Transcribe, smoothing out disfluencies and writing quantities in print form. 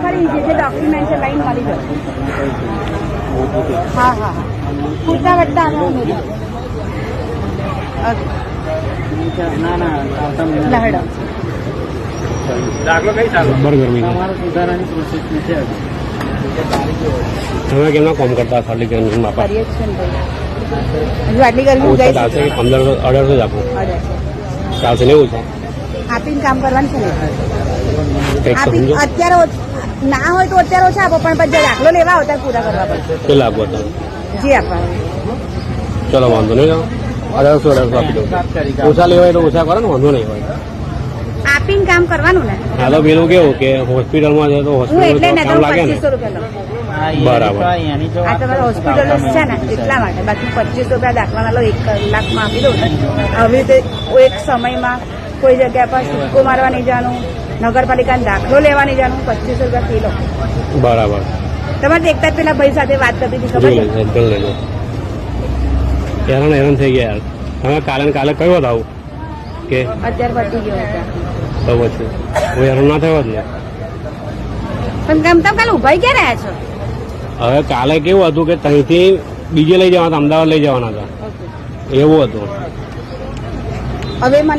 ખરી જે ડોક્યુમેન્ટ છે લઈને મળી જશે. હા હા હા પૂછતા વટતા અમે ઉમેરી લહડો દાખલો કઈ ચાલો જબ્બર ગરમી છે. સુધારાની પ્રોસેસ નથી આવી. તમે કેમના કોમ કરતા ખાલી ગરમી બાપા કરીએ જ છે ને ભાઈ. હજુ આટલી ગરમી ઓછા ગઈ ચાલશે કે 1500 જ આપો ચાલશે ને ઓછા આપીને કામ કરવાનું છે ને કંઈક આપી સમજો અત્યારે ના હોય તો અત્યારે ઓછા આપો પણ પછી દાખલો લેવા આવો ત્યારે પૂરા કરવા પડશે કેટલા આપો તમે જી આપવા ચલો વાંધો નહીં 1800 આપી દો ઓછા લેવાય તો ઓછા કરો ને વાંધો નહીં હોય. આપીને કામ કરવાનું ને આ તો પેલું કેવું કે હોસ્પિટલમાં છે તો હું એટલે ને હોસ્પિટલ તો કામ લાગે ને 2500 રૂપિયા લઉં. બરાબર. આ તમારે હોસ્પિટલ છે ને એટલા માટે બાકી 2500 રૂપિયા દાખલાના લો 1 કલાકમાં આપી દઉં ને આવી રીતે એક સમયમાં કોઈ જગ્યા પર સિક્કો મારવા નહીં જવાનું નગરપાલિકાનો દાખલો લેવા નહીં જવાનું 2500 રૂપિયા ફી લો. બરાબર તમારે એકતા જ પેલા ભાઈ સાથે વાત કરતી હતી ખબર જોઈ છે? લેજો કરી લેજો. હેરાન થઈ ગયા યાર તમે કાલે ને કાલે કયો આવું કે અત્યારે પતી ગયો હતા તો પછી હું હેરાન ના થયો જ ને. પણ તમે કાલે ઉભા ક્યાં રહ્યા છો? હવે કાલે કેવું હતું કે ત્યાંથી બીજે લઈ જવાના હતા અમદાવાદ લઈ જવાના હતા એવું હતું. હવે મને